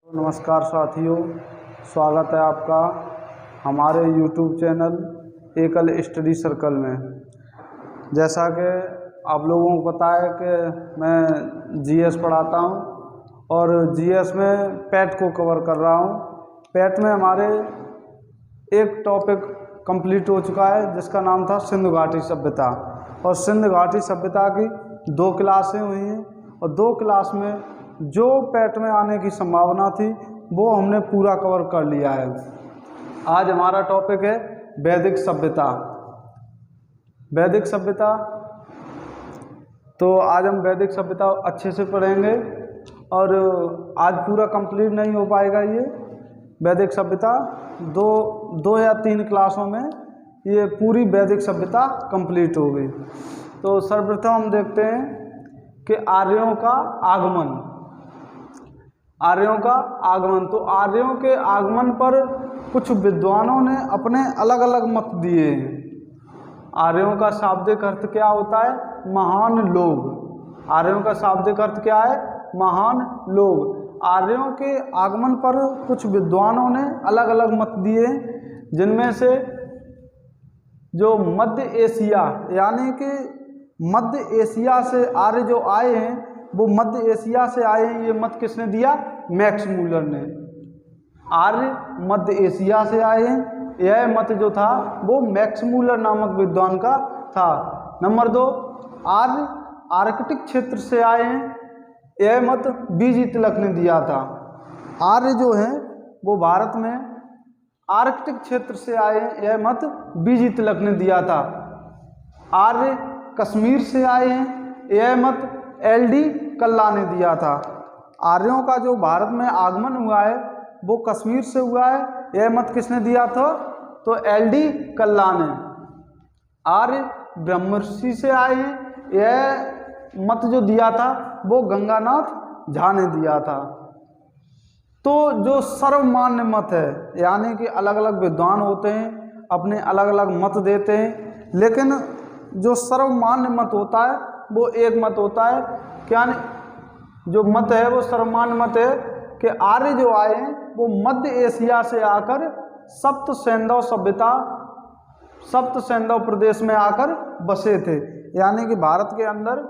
नमस्कार साथियों, स्वागत है आपका हमारे YouTube चैनल एकल स्टडी सर्कल में। जैसा कि आप लोगों को पता है कि मैं जीएस पढ़ाता हूं और जीएस में पैट को कवर कर रहा हूं। पैट में हमारे एक टॉपिक कंप्लीट हो चुका है जिसका नाम था सिंधु घाटी सभ्यता, और सिंधु घाटी सभ्यता की 2 क्लासें हुई हैं और 2 क्लास में जो पैट में आने की संभावना थी वो हमने पूरा कवर कर लिया है। आज हमारा टॉपिक है वैदिक सभ्यता। वैदिक सभ्यता, तो आज हम वैदिक सभ्यता अच्छे से पढ़ेंगे और आज पूरा कंप्लीट नहीं हो पाएगा। ये वैदिक सभ्यता दो या 3 क्लासों में ये पूरी वैदिक सभ्यता कंप्लीट होगी। तो सर्वप्रथम हम देखते हैं कि आर्यों का आगमन। आर्यों का आगमन, तो आर्यों के आगमन पर कुछ विद्वानों ने अपने अलग अलग मत दिए हैं। आर्यों का शाब्दिक अर्थ क्या होता है? महान लोग। आर्यों का शाब्दिक अर्थ क्या है? महान लोग। आर्यों के आगमन पर कुछ विद्वानों ने अलग अलग मत दिए, जिनमें से जो मध्य एशिया यानी कि मध्य एशिया से आर्य जो आए हैं वो मध्य एशिया से आए हैं, ये मत किसने दिया? मैक्स मूलर ने। आर्य मध्य एशिया से आए हैं, यह मत जो था वो मैक्स मूलर नामक विद्वान का था। नंबर 2, आर्य आर्कटिक क्षेत्र से आए हैं, यह मत बीजी तिलक ने दिया था। आर्य जो हैं वो भारत में आर्कटिक क्षेत्र से आए हैं, यह मत बीजी तिलक ने दिया था। आर्य कश्मीर से आए हैं, यह मत एलडी कल्ला ने दिया था। आर्यों का जो भारत में आगमन हुआ है वो कश्मीर से हुआ है, यह मत किसने दिया था? तो एलडी कल्ला ने। आर्य ब्रह्मर्षि से आए हैं, यह मत जो दिया था वो गंगानाथ झा ने दिया था। तो जो सर्वमान्य मत है, यानी कि अलग अलग विद्वान होते हैं, अपने अलग अलग मत देते हैं, लेकिन जो सर्वमान्य मत होता है वो एक मत होता है। क्या जो मत है वो सर्वमान्य मत है कि आर्य जो आए हैं वो मध्य एशिया से आकर सप्त सैंधव सभ्यता, सप्त सैंधव प्रदेश में आकर बसे थे। यानी कि भारत के अंदर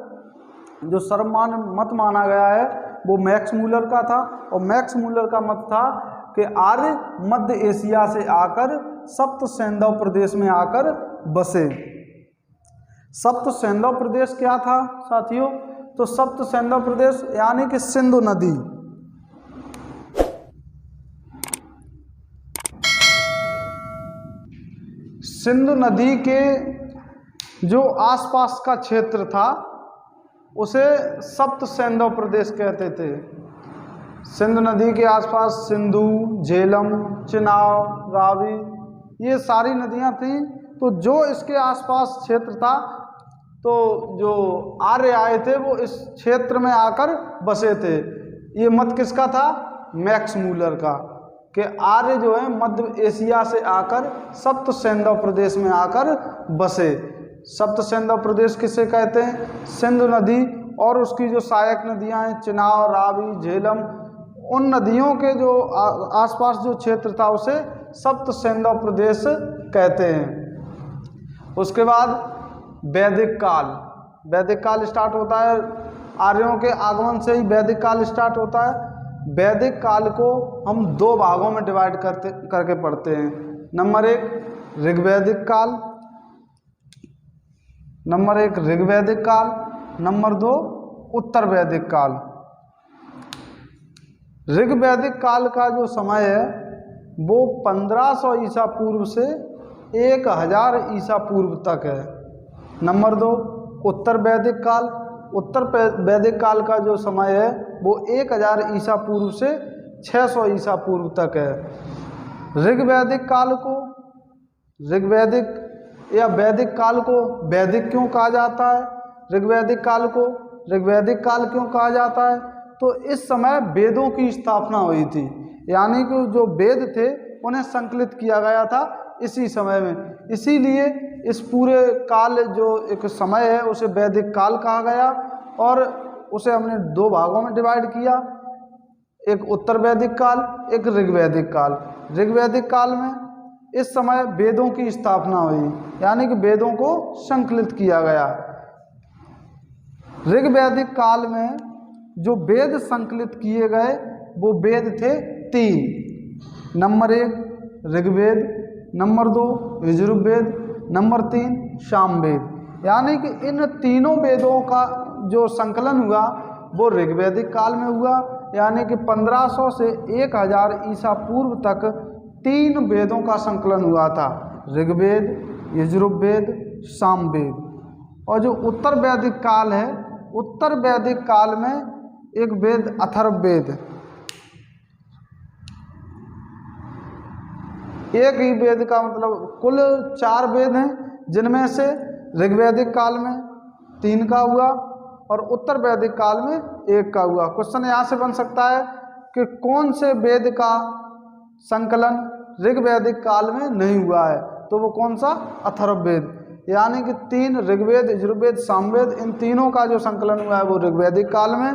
जो सर्वमान्य मत माना गया है वो मैक्स मूलर का था, और मैक्स मूलर का मत था कि आर्य मध्य एशिया से आकर सप्त सैंधव प्रदेश में आकर बसे। सप्त सैंधव प्रदेश क्या था साथियों? तो सप्त सैंधव प्रदेश यानी कि सिंधु नदी, सिंधु नदी के जो आसपास का क्षेत्र था उसे सप्त सैंधव प्रदेश कहते थे। सिंधु नदी के आसपास सिंधु, झेलम, चिनाब, रावी, ये सारी नदियां थीं। तो जो इसके आसपास क्षेत्र था, तो जो आर्य आए थे वो इस क्षेत्र में आकर बसे थे। ये मत किसका था? मैक्स मूलर का, कि आर्य जो है मध्य एशिया से आकर सप्त सैंधव प्रदेश में आकर बसे। सप्त सैंधव प्रदेश किसे कहते हैं? सिंधु नदी और उसकी जो सहायक नदियां हैं चिनाब, रावी, झेलम, उन नदियों के जो आसपास जो क्षेत्र था उसे सप्त सैंधव प्रदेश कहते हैं। उसके बाद वैदिक काल। वैदिक काल स्टार्ट होता है, आर्यों के आगमन से ही वैदिक काल स्टार्ट होता है। वैदिक काल को हम 2 भागों में डिवाइड करके पढ़ते हैं। नंबर 1 ऋग्वैदिक काल, नंबर 1 ऋग्वैदिक काल, नंबर 2 उत्तर वैदिक काल। ऋग्वैदिक काल का जो समय है वो 1500 ईसा पूर्व से 1000 ईसा पूर्व तक है। नंबर 2 उत्तर वैदिक काल। उत्तर वैदिक काल का जो समय है वो 1000 ईसा पूर्व से 600 ईसा पूर्व तक है। ऋग्वैदिक काल को, ऋग्वैदिक या वैदिक काल को वैदिक क्यों कहा जाता है? ऋग्वैदिक काल को ऋग्वैदिक काल क्यों कहा जाता है? तो इस समय वेदों की स्थापना हुई थी, यानी कि जो वेद थे उन्हें संकलित किया गया था इसी समय में, इसीलिए इस पूरे काल जो एक समय है उसे वैदिक काल कहा गया और उसे हमने 2 भागों में डिवाइड किया। एक उत्तर वैदिक काल, एक ऋग्वैदिक काल। ऋग्वैदिक काल में इस समय वेदों की स्थापना हुई, यानी कि वेदों को संकलित किया गया। ऋग्वैदिक काल में जो वेद संकलित किए गए वो वेद थे 3। Number 1 Rigveda, number 2 Yajurveda, number 3 Samaveda. यानी कि इन तीनों वेदों का जो संकलन हुआ वो ऋग्वैदिक काल में हुआ, यानी कि 1500 से 1000 ईसा पूर्व तक 3 वेदों का संकलन हुआ था, ऋग्वेद, यजुर्वेद, सामवेद। और जो उत्तर वैदिक काल है, उत्तर वैदिक काल में एक वेद अथर्ववेद, एक ही वेद का मतलब कुल 4 वेद हैं, जिनमें से ऋग्वैदिक काल में 3 का हुआ और उत्तर वैदिक काल में 1 का हुआ। क्वेश्चन यहाँ से बन सकता है कि कौन से वेद का संकलन ऋग्वैदिक काल में नहीं हुआ है, तो वो कौन सा? अथर्ववेद। यानी कि 3 ऋग्वेद, यजुर्वेद, सामवेद, इन तीनों का जो संकलन हुआ है वो ऋग्वैदिक काल में,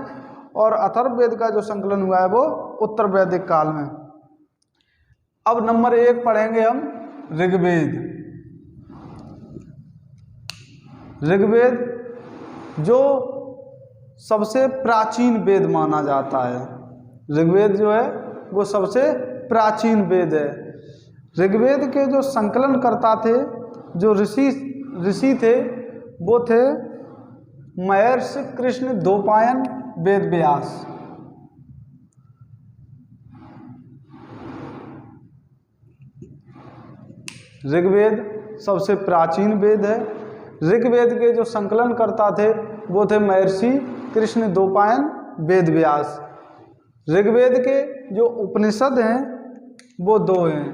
और अथर्ववेद का जो संकलन हुआ है वो उत्तर वैदिक काल में। अब नंबर 1 पढ़ेंगे हम ऋग्वेद। ऋग्वेद जो सबसे प्राचीन वेद माना जाता है, ऋग्वेद जो है वो सबसे प्राचीन वेद है। ऋग्वेद के जो संकलन करता थे, जो ऋषि थे, वो थे महर्षि कृष्ण द्वैपायन वेद व्यास। ऋग्वेद सबसे प्राचीन वेद है। ऋग्वेद के जो संकलन करता थे वो थे महर्षि कृष्ण द्वैपायन वेद व्यास। ऋग्वेद के जो उपनिषद हैं वो 2 हैं,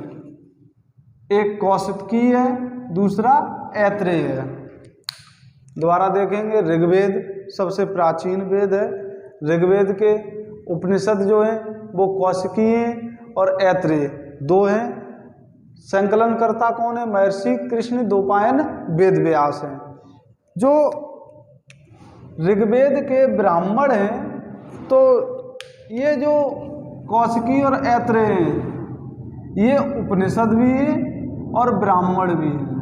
एक कौशिकी है, दूसरा ऐत्रेय है। दोबारा देखेंगे, ऋग्वेद सबसे प्राचीन वेद है। ऋग्वेद के उपनिषद जो हैं वो कौशिकी हैं और ऐत्रेय 2 हैं। संकलनकर्ता कौन है? महर्षि कृष्ण द्वैपायन वेद व्यास हैं। जो ऋग्वेद के ब्राह्मण हैं, तो ये जो कौशिकी और ऐत्रेय हैं, ये उपनिषद भी हैं और ब्राह्मण भी हैं।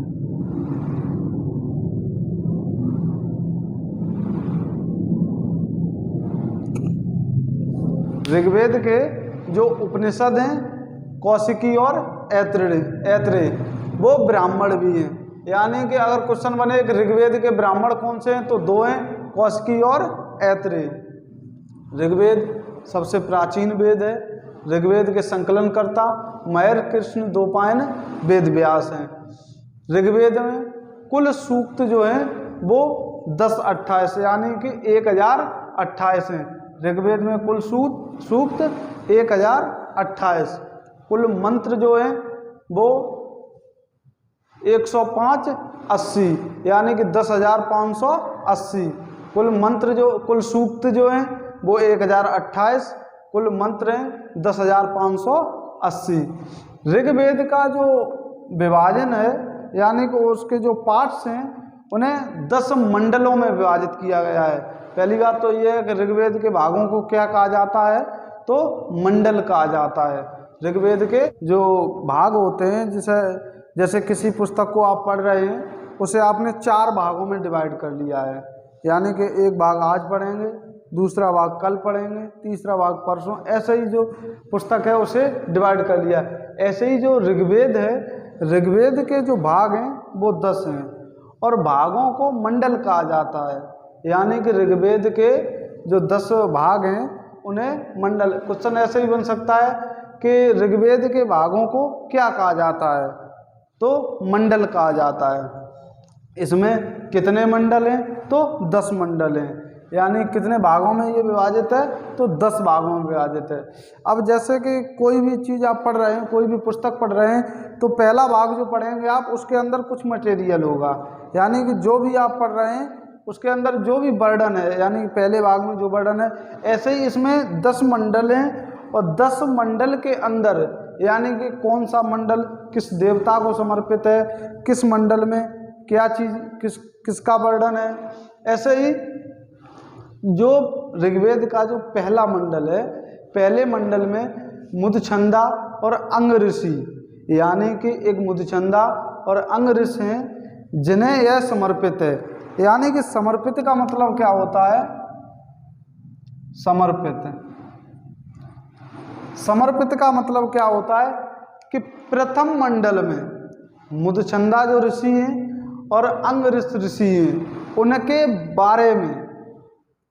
ऋग्वेद के जो उपनिषद हैं कौशिकी और ऐत्रेय, वो ब्राह्मण भी हैं। यानी कि अगर क्वेश्चन बने कि ऋग्वेद के ब्राह्मण कौन से हैं, तो 2 हैं, कौशिकी और ऐत्रेय। ऋग्वेद सबसे प्राचीन वेद है। ऋग्वेद के संकलनकर्ता महर्षि कृष्ण द्वैपायन वेद व्यास हैं। ऋग्वेद में कुल सूक्त जो हैं वो 1028 यानी कि 1028 हैं। ऋग्वेद में कुल सूक्त 1028। कुल मंत्र जो हैं वो 105-80 यानी कि 10,580। कुल मंत्र जो कुल सूक्त जो हैं वो 1028, कुल मंत्र हैं 10,580। ऋग्वेद का जो विभाजन है यानी कि उसके जो पार्ट्स हैं उन्हें 10 मंडलों में विभाजित किया गया है। पहली बात तो ये है कि ऋग्वेद के भागों को क्या कहा जाता है, तो मंडल कहा जाता है। ऋग्वेद के जो भाग होते हैं, जैसे किसी पुस्तक को आप पढ़ रहे हैं उसे आपने 4 भागों में डिवाइड कर लिया है, यानी कि एक भाग आज पढ़ेंगे, दूसरा भाग कल पढ़ेंगे, तीसरा भाग परसों, ऐसे ही जो पुस्तक है उसे डिवाइड कर लिया। ऐसे ही जो ऋग्वेद है, ऋग्वेद के जो भाग हैं वो 10 हैं और भागों को मंडल कहा जाता है। यानी कि ऋग्वेद के जो 10 भाग हैं उन्हें मंडल। क्वेश्चन ऐसे ही बन सकता है कि ऋग्वेद के भागों को क्या कहा जाता है, तो मंडल कहा जाता है। इसमें कितने मंडल हैं, तो 10 मंडल हैं। यानी कितने भागों में ये विभाजित है, तो 10 भागों में विभाजित है। अब जैसे कि कोई भी चीज़ आप पढ़ रहे हैं, कोई भी पुस्तक पढ़ रहे हैं, तो पहला भाग जो पढ़ेंगे आप उसके अंदर कुछ मटेरियल होगा, यानी कि जो भी आप पढ़ रहे हैं उसके अंदर जो भी वर्णन है, यानी कि पहले भाग में जो वर्णन है, ऐसे ही इसमें 10 मंडल हैं और 10 मंडल के अंदर यानी कि कौन सा मंडल किस देवता को समर्पित है, किस मंडल में क्या चीज़ किसका वर्णन है। ऐसे ही जो ऋग्वेद का जो पहला मंडल है, पहले मंडल में मुदछंदा और अंग ऋषि, यानी कि एक मुदछंदा और अंग ऋषि हैं जिन्हें यह समर्पित है। यानी कि समर्पित का मतलब क्या होता है? समर्पित का मतलब क्या होता है कि प्रथम मंडल में मुदछंदा जो ऋषि हैं और अंग ऋषि हैं उनके बारे में,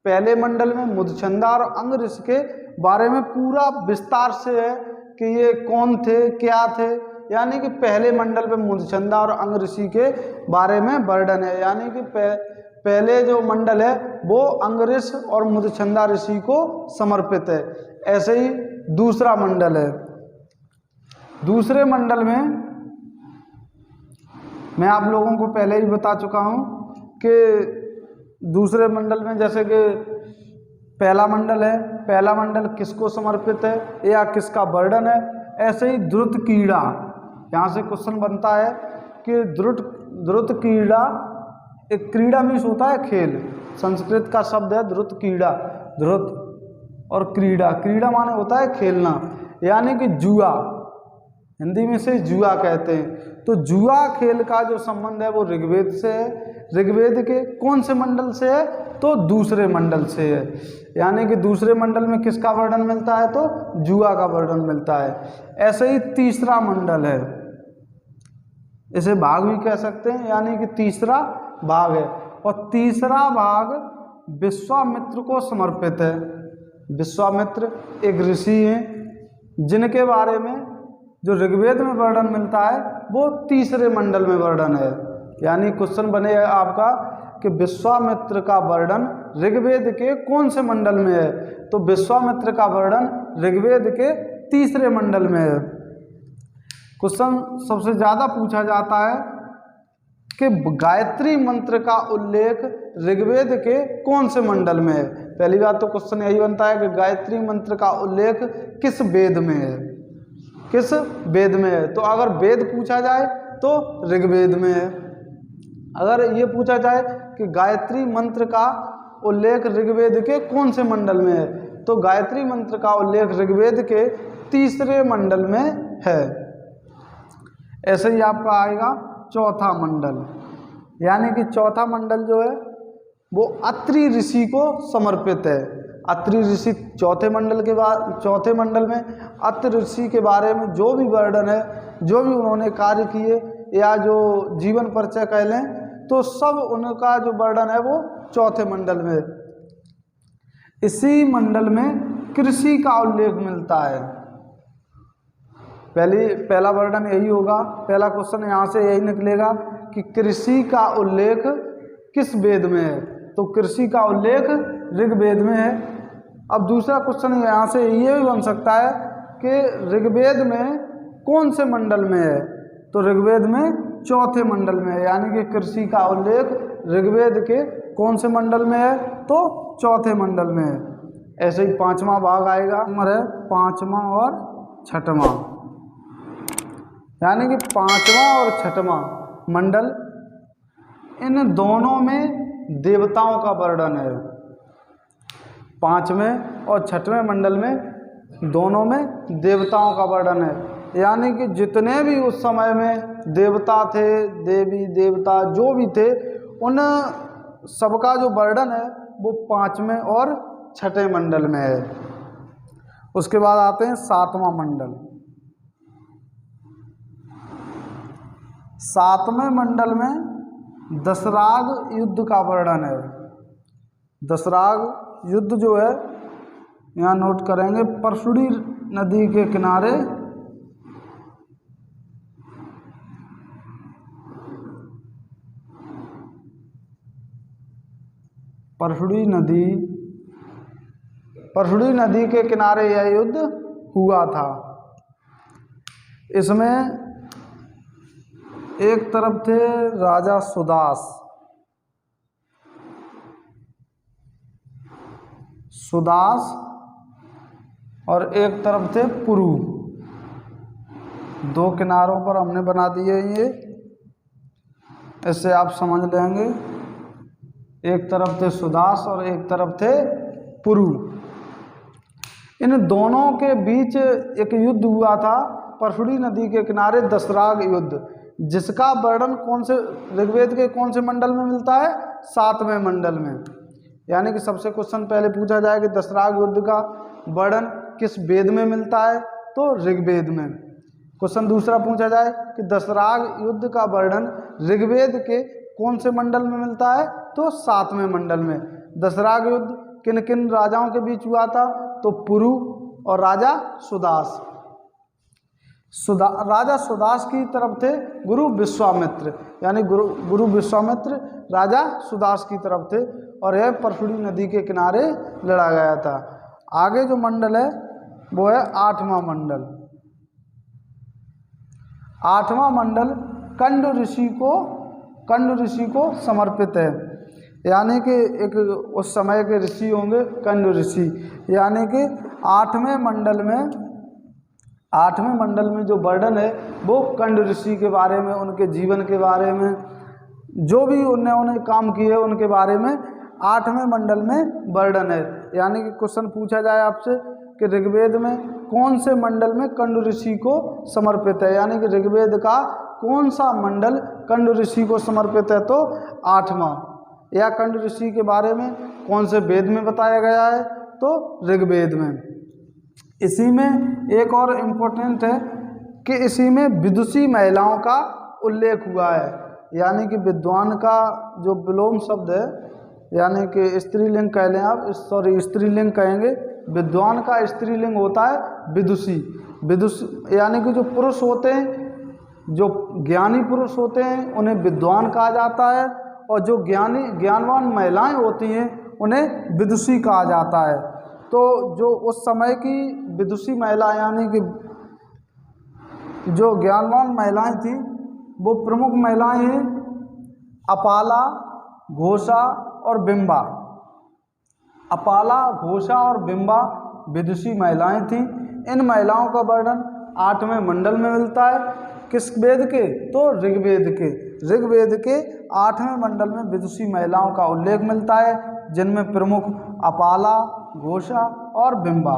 पहले मंडल में मुदछंदा और अंग ऋषि के बारे में पूरा विस्तार से है कि ये कौन थे, क्या थे। यानी कि पहले मंडल में मुदछंदा और अंग ऋषि के बारे में वर्णन है। यानी कि पहले जो मंडल है वो अंग ऋषि और मुदछंदा ऋषि को समर्पित है। ऐसे ही दूसरा मंडल है। दूसरे मंडल में मैं आप लोगों को पहले ही बता चुका हूँ कि दूसरे मंडल में जैसे कि पहला मंडल है, पहला मंडल किसको समर्पित है या किसका वर्णन है। ऐसे ही द्रुत कीड़ा, यहाँ से क्वेश्चन बनता है कि द्रुत कीड़ा, एक क्रीड़ा मीन्स होता है खेल, संस्कृत का शब्द है द्रुत कीड़ा। द्रुत और क्रीड़ा, क्रीड़ा माने होता है खेलना, यानी कि जुआ, हिंदी में से जुआ कहते हैं। तो जुआ खेल का जो संबंध है वो ऋग्वेद से है। ऋग्वेद के कौन से मंडल से है? तो दूसरे मंडल से है। यानी कि दूसरे मंडल में किसका वर्णन मिलता है? तो जुआ का वर्णन मिलता है। ऐसे ही तीसरा मंडल है, इसे भाग भी कह सकते हैं, यानी कि तीसरा भाग है। और तीसरा भाग विश्वामित्र को समर्पित है। विश्वामित्र एक ऋषि हैं जिनके बारे में जो ऋग्वेद में वर्णन मिलता है वो तीसरे मंडल में वर्णन है। यानी क्वेश्चन बनेगा आपका कि विश्वामित्र का वर्णन ऋग्वेद के कौन से मंडल में है? तो विश्वामित्र का वर्णन ऋग्वेद के तीसरे मंडल में है। क्वेश्चन सबसे ज़्यादा पूछा जाता है कि गायत्री मंत्र का उल्लेख ऋग्वेद के कौन से मंडल में है। पहली बात तो क्वेश्चन यही बनता है कि गायत्री मंत्र का उल्लेख किस वेद में है, किस वेद में है। तो अगर वेद पूछा जाए तो ऋग्वेद में है। अगर ये पूछा जाए कि गायत्री मंत्र का उल्लेख ऋग्वेद के कौन से मंडल में है, तो गायत्री मंत्र का उल्लेख ऋग्वेद के तीसरे मंडल में है। ऐसे ही आपका आएगा चौथा मंडल, यानी कि चौथा मंडल जो है वो अत्रि ऋषि को समर्पित है। अत्रि ऋषि चौथे मंडल में अत्रि ऋषि के बारे में जो भी वर्णन है, जो भी उन्होंने कार्य किए या जो जीवन परिचय कह लें, तो सब उनका जो वर्णन है वो चौथे मंडल में। इसी मंडल में कृषि का उल्लेख मिलता है। पहला वर्णन यही होगा, पहला क्वेश्चन यहाँ से यही निकलेगा कि कृषि का उल्लेख किस वेद में है। तो कृषि का उल्लेख ऋग्वेद में है। अब दूसरा क्वेश्चन यहाँ से ये भी बन सकता है कि ऋग्वेद में कौन से मंडल में है। तो ऋग्वेद में चौथे मंडल में है, यानी कि कृषि का उल्लेख ऋग्वेद के कौन से मंडल में है? तो चौथे मंडल में है। ऐसे ही पांचवा भाग आएगा, नंबर है पांचवा और छठवां, यानी कि पांचवा और छठवां मंडल, इन दोनों में देवताओं का वर्णन है। पांचवें और छठवें मंडल में दोनों में देवताओं का वर्णन है। यानी कि जितने भी उस समय में देवता थे, देवी देवता जो भी थे, उन सबका जो वर्णन है वो पांचवें और छठे मंडल में है। उसके बाद आते हैं सातवां मंडल। सातवें मंडल में दशराग युद्ध का वर्णन है। दशराग युद्ध जो है यहाँ नोट करेंगे, परशुड़ी नदी के किनारे परशुड़ी नदी के किनारे यह युद्ध हुआ था। इसमें एक तरफ थे राजा सुदास और एक तरफ थे पुरु। दो किनारों पर हमने बना दिए ये, इससे आप समझ लेंगे। एक तरफ थे सुदास और एक तरफ थे पुरु। इन दोनों के बीच एक युद्ध हुआ था परशुड़ी नदी के किनारे, दशराग युद्ध, जिसका वर्णन कौन से ऋग्वेद के कौन से मंडल में मिलता है? 7वें मंडल में। यानी कि सबसे क्वेश्चन पहले पूछा जाए कि दशराग युद्ध का वर्णन किस वेद में मिलता है? तो ऋग्वेद में। क्वेश्चन दूसरा पूछा जाए कि दशराग युद्ध का वर्णन ऋग्वेद के कौन से मंडल में मिलता है? तो 7वें मंडल में। दशराग युद्ध किन किन राजाओं के बीच हुआ था? तो पुरु और राजा सुदास। राजा सुदास की तरफ थे गुरु विश्वामित्र, यानी गुरु विश्वामित्र राजा सुदास की तरफ थे, और यह परशुड़ी नदी के किनारे लड़ा गया था। आगे जो मंडल है वो है 8वां मंडल। 8वां मंडल कंड ऋषि को समर्पित है। यानी कि एक उस समय के ऋषि होंगे कंड ऋषि। यानी कि 8वें मंडल में जो वर्णन है वो कंड ऋषि के बारे में, उनके जीवन के बारे में, जो भी उन्होंने काम किए उनके बारे में 8वें मंडल में वर्णन है। यानी कि क्वेश्चन पूछा जाए आपसे कि ऋग्वेद में कौन से मंडल में कंड ऋषि को समर्पित है, यानी कि ऋग्वेद का कौन सा मंडल कंड ऋषि को समर्पित है? तो 8वां। या कंड ऋषि के बारे में कौन से वेद में बताया गया है? तो ऋग्वेद में। इसी में एक और इम्पोर्टेंट है कि इसी में विदुषी महिलाओं का उल्लेख हुआ है। यानी कि विद्वान का जो विलोम शब्द है, यानी कि स्त्रीलिंग कह लें आप, स्त्रीलिंग कहेंगे, विद्वान का स्त्रीलिंग होता है विदुषी। यानी कि जो पुरुष होते हैं, जो ज्ञानी पुरुष होते हैं उन्हें विद्वान कहा जाता है, और जो ज्ञानवान महिलाएं होती हैं उन्हें विदुषी कहा जाता है। तो जो उस समय की विदुषी महिला, यानी कि जो ज्ञानवान महिलाएं थी वो प्रमुख महिलाएं हैं अपाला, घोषा और बिंबा। अपाला, घोषा और बिंबा विदुषी महिलाएं थीं। इन महिलाओं का वर्णन 8वें मंडल में मिलता है। किस वेद के? तो ऋग्वेद के। ऋग्वेद के 8वें मंडल में विदुषी महिलाओं का उल्लेख मिलता है, जिनमें प्रमुख अपाला, घोषा और बिंबा।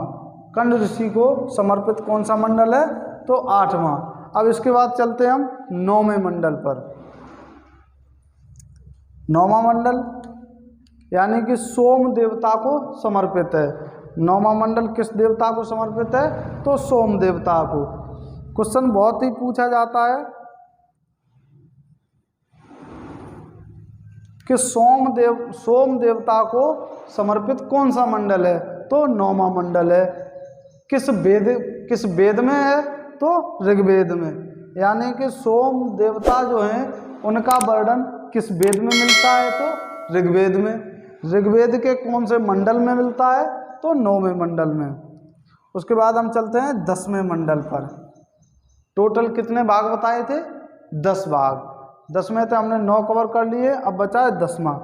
कंड ऋषि को समर्पित कौन सा मंडल है? तो 8वां। अब इसके बाद चलते हैं हम 9वें मंडल पर। 9वां मंडल यानी कि सोम देवता को समर्पित है। 9वां मंडल किस देवता को समर्पित है? तो सोम देवता को। क्वेश्चन बहुत ही पूछा जाता है कि सोम देवता को समर्पित कौन सा मंडल है? तो 9वां मंडल है। किस वेद में है? तो ऋग्वेद में। यानी कि सोम देवता जो हैं उनका वर्णन किस वेद में मिलता है? तो ऋग्वेद में। ऋग्वेद के कौन से मंडल में मिलता है? तो 9वें मंडल में। उसके बाद हम चलते हैं 10वें मंडल पर। टोटल कितने भाग बताए थे? 10 भाग। 10वें तो हमने 9 कवर कर लिए, अब बचा है 10वां।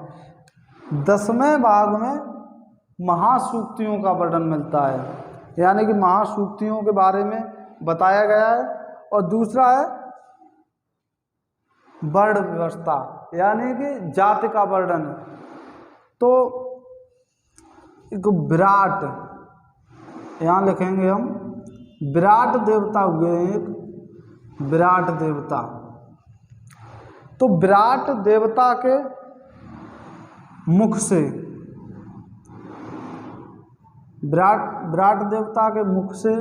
10वें भाग में महासूक्तियों का वर्णन मिलता है, यानी कि महासूक्तियों के बारे में बताया गया है। और दूसरा है वर्ण व्यवस्था, यानी कि जाति का वर्णन। तो एक विराट, यहाँ लिखेंगे हम, विराट देवता हुए हैं एक विराट देवता। तो विराट देवता के मुख से, विराट देवता के मुख से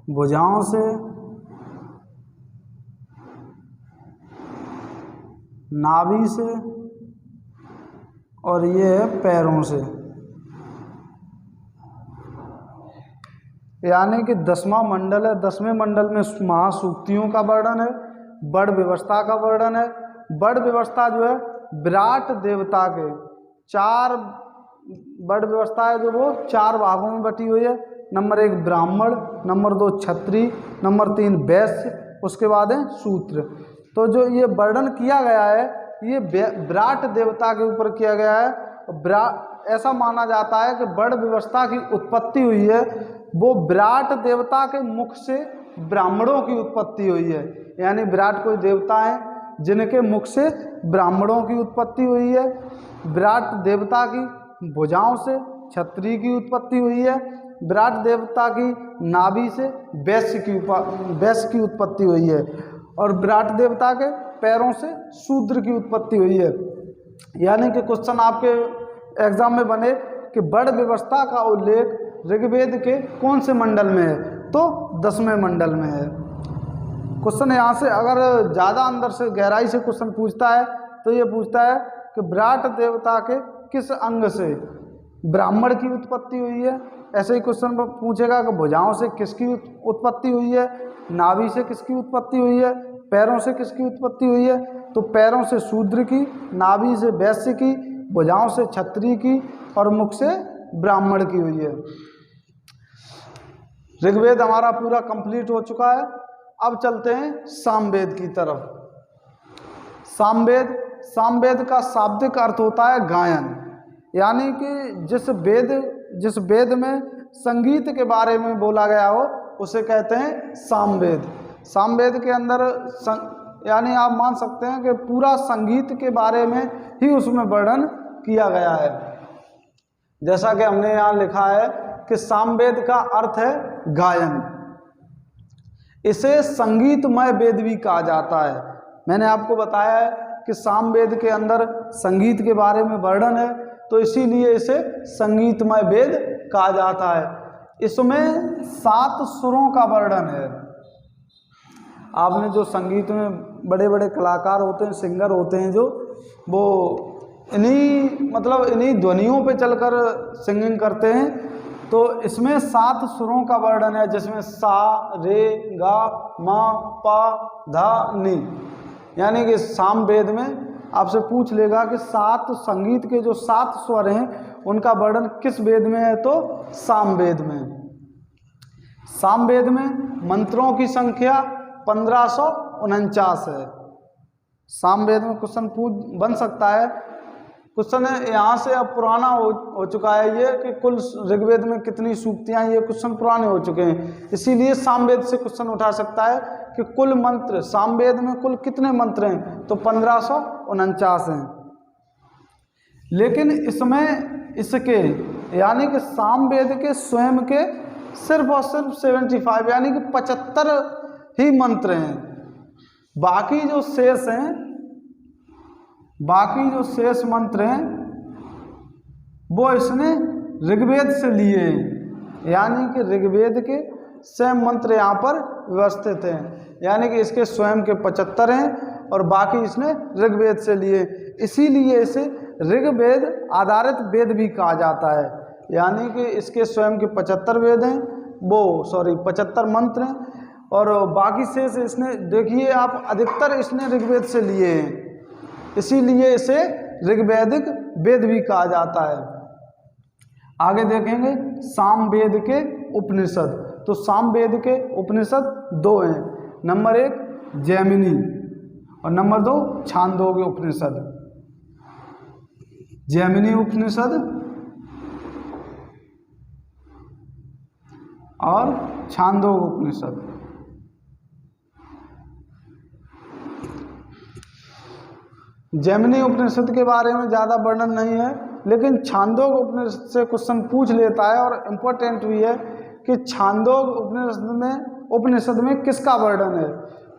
भुजाओं से, नाभि से, और ये है पैरों से। यानी कि 10वां मंडल है। 10वें मंडल में महासूक्तियों का वर्णन है, बड़ व्यवस्था का वर्णन है। बड़ व्यवस्था जो है विराट देवता के 4 बड़ व्यवस्था है, जो वो 4 भागों में बटी हुई है। नंबर 1 ब्राह्मण, नंबर 2 क्षत्रिय, नंबर 3 वैश्य, उसके बाद है शूद्र। तो जो ये वर्णन किया गया है ये विराट देवता के ऊपर किया गया है। ऐसा माना जाता है कि बड़ व्यवस्था की उत्पत्ति हुई है वो विराट देवता के मुख से ब्राह्मणों की उत्पत्ति हुई है। यानी विराट कोई देवता है जिनके मुख से ब्राह्मणों की उत्पत्ति हुई है। विराट देवता की भुजाओं से क्षत्रिय की उत्पत्ति हुई है। विराट देवता की नाभि से वैश्य की उत्पत्ति हुई है। और विराट देवता के पैरों से शूद्र की उत्पत्ति हुई है। यानी कि क्वेश्चन आपके एग्जाम में बने कि वर्ण व्यवस्था का उल्लेख ऋग्वेद के कौन से मंडल में है, तो 10वें मंडल में है। क्वेश्चन यहाँ से अगर ज़्यादा अंदर से गहराई से क्वेश्चन पूछता है तो ये पूछता है कि विराट देवता के किस अंग से ब्राह्मण की उत्पत्ति हुई है। ऐसे ही क्वेश्चन पूछेगा कि भुजाओं से किसकी उत्पत्ति हुई है, नाभि से किसकी उत्पत्ति हुई है, पैरों से किसकी उत्पत्ति हुई है। तो पैरों से शूद्र की, नाभि से वैश्य की, भुजाओं से क्षत्रिय की और मुख से ब्राह्मण की हुई है। ऋग्वेद हमारा पूरा कंप्लीट हो चुका है। अब चलते हैं सामवेद की तरफ। सामवेद का शाब्दिक अर्थ होता है गायन, यानी कि जिस वेद में संगीत के बारे में बोला गया हो उसे कहते हैं सामवेद। सामवेद के अंदर यानी आप मान सकते हैं कि पूरा संगीत के बारे में ही उसमें वर्णन किया गया है। जैसा कि हमने यहाँ लिखा है कि सामवेद का अर्थ है गायन। इसे संगीतमय वेद भी कहा जाता है। मैंने आपको बताया है कि सामवेद के अंदर संगीत के बारे में वर्णन है, तो इसीलिए इसे संगीतमय वेद कहा जाता है। इसमें 7 सुरों का वर्णन है। आपने जो संगीत में बड़े बड़े कलाकार होते हैं, सिंगर होते हैं, जो वो इन्हीं ध्वनियों पे चलकर सिंगिंग करते हैं। तो इसमें 7 सुरों का वर्णन है, जिसमें सा, रे, गा, मा, पा, धा, नी। यानी कि सामवेद में आपसे पूछ लेगा कि 7 संगीत के जो 7 स्वर हैं उनका वर्णन किस वेद में है, तो सामवेद में। सामवेद में मंत्रों की संख्या 1549 है। सामवेद में क्वेश्चन बन सकता है। क्वेश्चन यहाँ से अब पुराना हो चुका है ये कि कुल ऋग्वेद में कितनी सूक्तियाँ, ये क्वेश्चन पुराने हो चुके हैं। इसीलिए सामवेद से क्वेश्चन उठा सकता है कि कुल मंत्र सामवेद में कुल कितने मंत्र हैं, तो 1549 हैं। लेकिन इसमें इसके यानी कि सामवेद के स्वयं के सिर्फ और सिर्फ 75 यानी कि 75 ही मंत्र हैं। बाकी जो शेष मंत्र हैं वो इसने ऋग्वेद से लिए हैं। यानी कि ऋग्वेद के स्वयं मंत्र यहाँ पर व्यवस्थित हैं। यानी कि इसके स्वयं के 75 हैं और बाकी इसने ऋग्वेद से लिए। इसीलिए इसे ऋग्वेद आधारित वेद भी कहा जाता है। यानी कि इसके स्वयं के 75 वेद हैं, 75 मंत्र हैं और बाकी शेष इसने, देखिए आप, अधिकतर इसने ऋग्वेद से लिए हैं। इसीलिए इसे ऋग्वैदिक वेद भी कहा जाता है। आगे देखेंगे सामवेद के उपनिषद। तो सामवेद के उपनिषद 2 हैं। नंबर 1 जैमिनी और नंबर 2 छांदोग्य उपनिषद। जैमिनी उपनिषद और छांदोग्य उपनिषद। जैमिनी उपनिषद के बारे में ज़्यादा वर्णन नहीं है, लेकिन छांदोग्य उपनिषद से क्वेश्चन पूछ लेता है और इम्पोर्टेंट भी है कि छांदोग्य उपनिषद में किसका वर्णन है।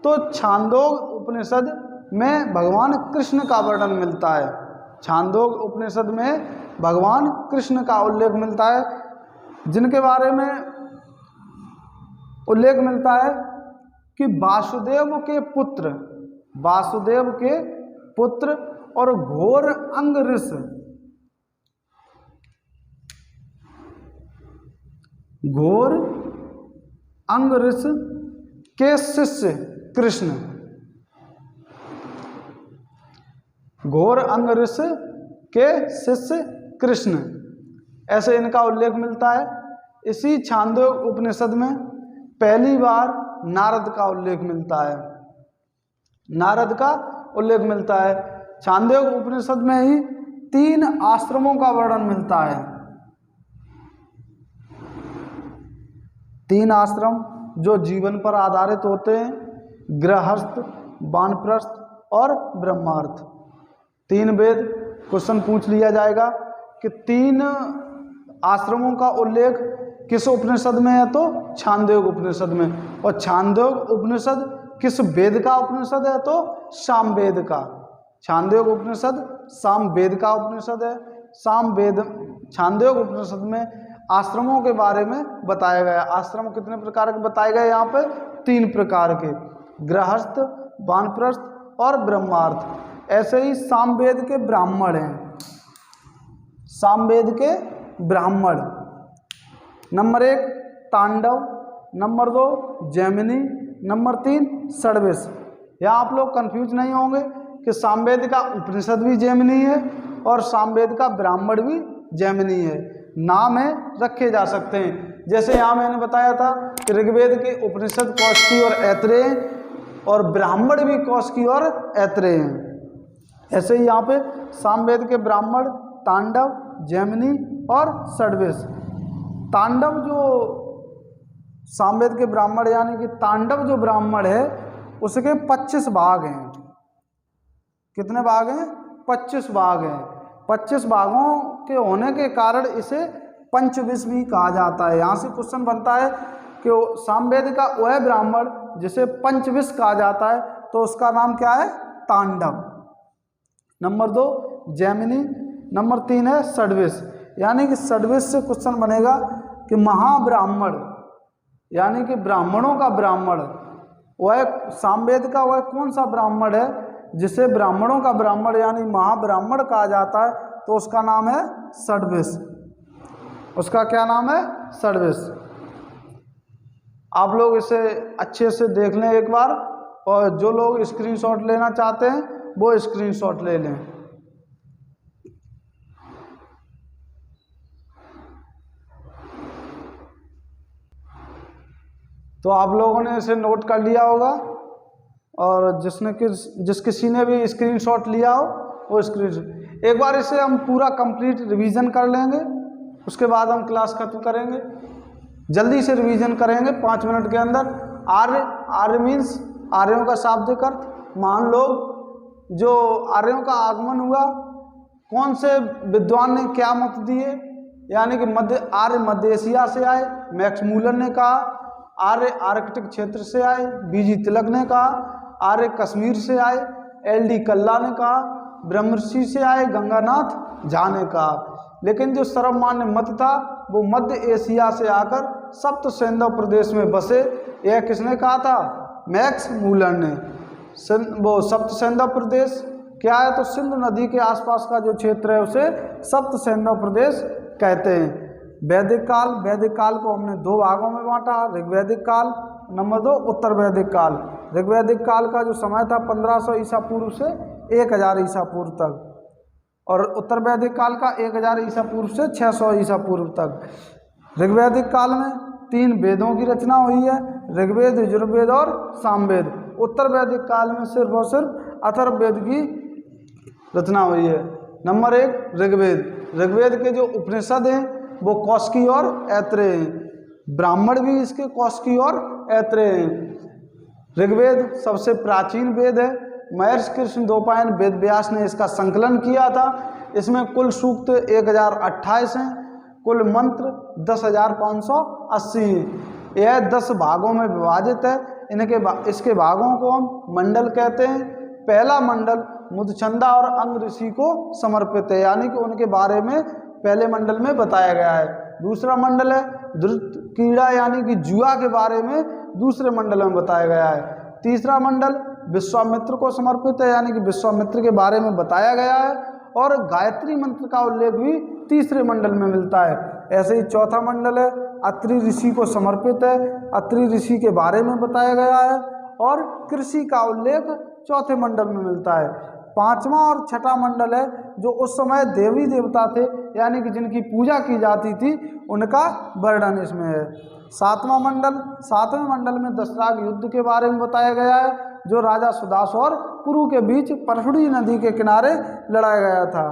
तो छांदोग्य उपनिषद में भगवान कृष्ण का वर्णन मिलता है। छांदोग्य उपनिषद में भगवान कृष्ण का उल्लेख मिलता है, जिनके बारे में उल्लेख मिलता है कि वासुदेव के पुत्र और घोर अंगऋष के शिष्य कृष्ण, घोर अंगऋष के शिष्य कृष्ण, ऐसे इनका उल्लेख मिलता है। इसी छांदोग्य उपनिषद में पहली बार नारद का उल्लेख मिलता है। छांदोग्य उपनिषद में ही 3 आश्रमों का वर्णन मिलता है। 3 आश्रम जो जीवन पर आधारित होते हैं, गृहस्थ, वानप्रस्थ और ब्रह्मार्थ। 3 वेद। क्वेश्चन पूछ लिया जाएगा कि 3 आश्रमों का उल्लेख किस उपनिषद में है, तो छांदोग्य उपनिषद में। और छांदोग्य उपनिषद किस वेद का उपनिषद है, तो सामवेद का। छांदोग्य उपनिषद सामवेद का उपनिषद है। सामवेद छांदोग्य उपनिषद में आश्रमों के बारे में बताया गया। आश्रम कितने प्रकार के बताए गए यहाँ पे? 3 प्रकार के, गृहस्थ, वानप्रस्थ और ब्रह्मार्थ। ऐसे ही सामवेद के ब्राह्मण हैं। सामवेद के ब्राह्मण, नंबर 1 तांडव, नंबर 2 जैमिनी, नंबर 3 षड्विश। यहाँ आप लोग कंफ्यूज नहीं होंगे कि सामवेद का उपनिषद भी जैमिनी है और सामवेद का ब्राह्मण भी जैमिनी है। नाम है, रखे जा सकते हैं। जैसे यहाँ मैंने बताया था कि ऋग्वेद के उपनिषद कौशिकी और ऐत्रेय और ब्राह्मण भी कौशिकी और ऐत्रेय हैं। ऐसे ही यहाँ पे सामवेद के ब्राह्मण तांडव, जैमिनी और षड्विश। तांडव जो सामवेद के ब्राह्मण यानी कि तांडव जो ब्राह्मण है उसके 25 भाग हैं। कितने भाग हैं? 25 भाग हैं। 25 भागों के होने के कारण इसे पंचविश भी कहा जाता है। यहाँ से क्वेश्चन बनता है कि सामवेद का वह ब्राह्मण जिसे पंचविश कहा जाता है तो उसका नाम क्या है? तांडव। नंबर 2 जैमिनी, नंबर 3 है षड्विश। यानी कि षड्विश से क्वेश्चन बनेगा कि महाब्राह्मण यानी कि ब्राह्मणों का ब्राह्मण, वह सामवेद का वह कौन सा ब्राह्मण है जिसे ब्राह्मणों का ब्राह्मण यानी महाब्राह्मण कहा जाता है, तो उसका नाम है षड्विश। उसका क्या नाम है? षड्विश। आप लोग इसे अच्छे से देख लें एक बार, और जो लोग स्क्रीनशॉट लेना चाहते हैं वो स्क्रीनशॉट ले लें। तो आप लोगों ने इसे नोट कर लिया होगा, और जिस किसी ने भी स्क्रीनशॉट लिया हो वो स्क्रीनशॉट। एक बार इसे हम पूरा कंप्लीट रिवीजन कर लेंगे, उसके बाद हम क्लास खत्म करेंगे। जल्दी से रिवीजन करेंगे 5 मिनट के अंदर। आर्य, आर्य मीन्स आर्यों का शाब्दिक अर्थ। मान लो जो आर्यों का आगमन हुआ, कौन से विद्वान ने क्या मत दिए, यानी कि आर्य मध्य एशिया से आए, मैक्स मूलर ने कहा। आर्य आर्कटिक क्षेत्र से आए, बीजी तिलक ने कहा। आर्य कश्मीर से आए, LD कल्ला ने कहा। ब्रह्मर्षि से आए, गंगानाथ झा ने कहा। लेकिन जो सर्वमान्य मत था वो मध्य एशिया से आकर सप्त सैंधव प्रदेश में बसे, यह किसने कहा था? मैक्स मूलर ने। वो सप्त सैंधव प्रदेश क्या है? तो सिंधु नदी के आसपास का जो क्षेत्र है उसे सप्त सैंधव प्रदेश कहते हैं। वैदिक काल, वैदिक काल को हमने 2 भागों में बांटा, ऋग्वैदिक काल, नंबर 2 उत्तर वैदिक काल। ऋग्वैदिक काल का जो समय था 1500 ईसा पूर्व से 1000 ईसा पूर्व तक, और उत्तर वैदिक काल का 1000 ईसा पूर्व से 600 ईसा पूर्व तक। ऋग्वैदिक काल में 3 वेदों की रचना हुई है, ऋग्वेद, यजुर्वेद और सामवेद। उत्तर वैदिक काल में सिर्फ और सिर्फ अथर्ववेद की रचना हुई है। नंबर 1 ऋग्वेद। ऋग्वेद के जो उपनिषद हैं वो कौशिकी और ऐत्रेय हैं। ब्राह्मण भी इसके कौशिकी और ऐत्रेय हैं। ऋग्वेद सबसे प्राचीन वेद है। महर्षि कृष्ण द्वैपायन वेद व्यास ने इसका संकलन किया था। इसमें कुल सूक्त 1028 हैं, कुल मंत्र 10,580 हैं। यह 10 भागों में विभाजित है। इसके भागों को हम मंडल कहते हैं। पहला मंडल मुदछंदा और अंग ऋषि को समर्पित है, यानी कि उनके बारे में पहले मंडल में बताया गया है। दूसरा मंडल है धृत कीड़ा यानी कि जुआ के बारे में दूसरे मंडल में बताया गया है। तीसरा मंडल विश्वामित्र को समर्पित है, यानी कि विश्वामित्र के बारे में बताया गया है। और गायत्री मंत्र का उल्लेख भी तीसरे मंडल में मिलता है। ऐसे ही चौथा मंडल है अत्रि ऋषि को समर्पित है, अत्रि ऋषि के बारे में बताया गया है। और कृषि का उल्लेख चौथे मंडल में मिलता है। पांचवा और छठा मंडल है जो उस समय देवी देवता थे, यानी कि जिनकी पूजा की जाती थी, उनका वर्णन इसमें है। सातवां मंडल में दशराग युद्ध के बारे में बताया गया है, जो राजा सुदास और पुरु के बीच परफुड़ी नदी के किनारे लड़ाया गया था।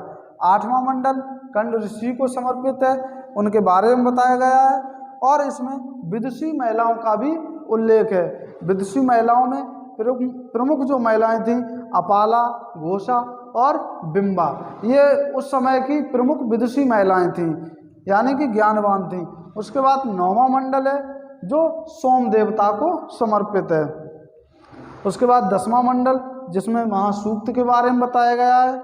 आठवां मंडल कंड ऋषि को समर्पित है, उनके बारे में बताया गया है। और इसमें विदुषी महिलाओं का भी उल्लेख है। विदुषी महिलाओं में प्रमुख जो महिलाएं थीं अपाला, घोषा और बिंबा, ये उस समय की प्रमुख विदुषी महिलाएं थीं, यानी कि ज्ञानवान थीं। उसके बाद 9वां मंडल है जो सोम देवता को समर्पित है। उसके बाद 10वां मंडल जिसमें महासूक्त के बारे में बताया गया है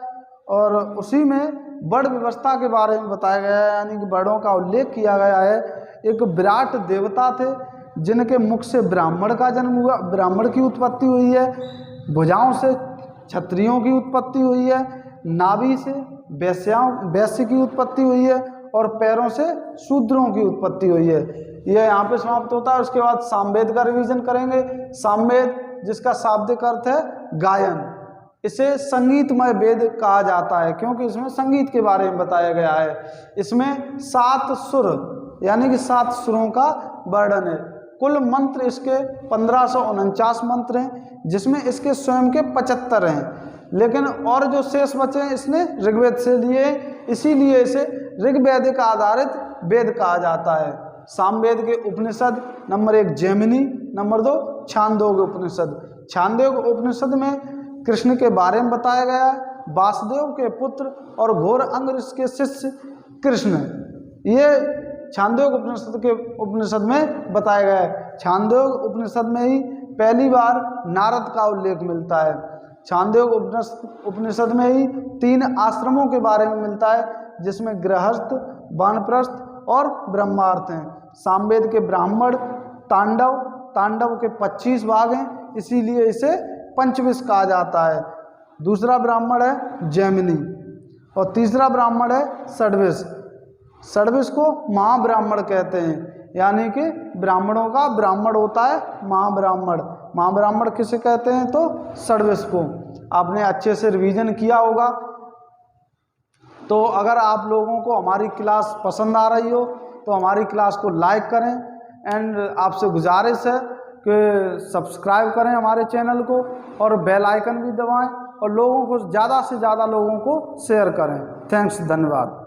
और उसी में बड़ व्यवस्था के बारे में बताया गया है, यानी कि बड़ों का उल्लेख किया गया है। एक विराट देवता थे जिनके मुख से ब्राह्मण का जन्म हुआ, ब्राह्मण की उत्पत्ति हुई है, भुजाओं से क्षत्रियों की उत्पत्ति हुई है, नाभि से वैश्य की उत्पत्ति हुई है और पैरों से शूद्रों की उत्पत्ति हुई है। यह यहाँ पे समाप्त होता है। उसके बाद सामवेद का रिवीजन करेंगे। सामवेद जिसका शाब्दिक अर्थ है गायन, इसे संगीतमय वेद कहा जाता है क्योंकि इसमें संगीत के बारे में बताया गया है। इसमें 7 सुर यानी कि 7 सुरों का वर्णन है। कुल मंत्र इसके 1549 मंत्र हैं, जिसमें इसके स्वयं के 75 हैं, लेकिन और जो शेष बचे हैं इसने ऋग्वेद से लिए, इसीलिए इसे ऋग्वैदिक आधारित वेद कहा जाता है। सामवेद के उपनिषद नंबर 1 जैमिनी, नंबर 2 छांदोग्य उपनिषद। छांदोग्य उपनिषद में कृष्ण के बारे में बताया गया है, वासुदेव के पुत्र और घोर अंगरीष के शिष्य कृष्ण, ये छांदोग्य उपनिषद में बताया गया है। छांदोग्य उपनिषद में ही पहली बार नारद का उल्लेख मिलता है। छांदोग्य उपनिषद में ही 3 आश्रमों के बारे में मिलता है, जिसमें गृहस्थ, वानप्रस्थ और ब्रह्मार्थ हैं। सामवेद के ब्राह्मण तांडव के 25 भाग हैं, इसीलिए इसे पंचविश कहा जाता है। दूसरा ब्राह्मण है जैमिनी और तीसरा ब्राह्मण है षड्विश। षड्विश को महाब्राह्मण कहते हैं, यानी कि ब्राह्मणों का ब्राह्मण होता है महाब्राह्मण। महाब्राह्मण किसे कहते हैं तो षड्विश को। आपने अच्छे से रिवीजन किया होगा। तो अगर आप लोगों को हमारी क्लास पसंद आ रही हो तो हमारी क्लास को लाइक करें एंड आपसे गुजारिश है कि सब्सक्राइब करें हमारे चैनल को और बेल आइकन भी दबाएं और लोगों को ज़्यादा से ज़्यादा लोगों को शेयर करें। थैंक्स, धन्यवाद।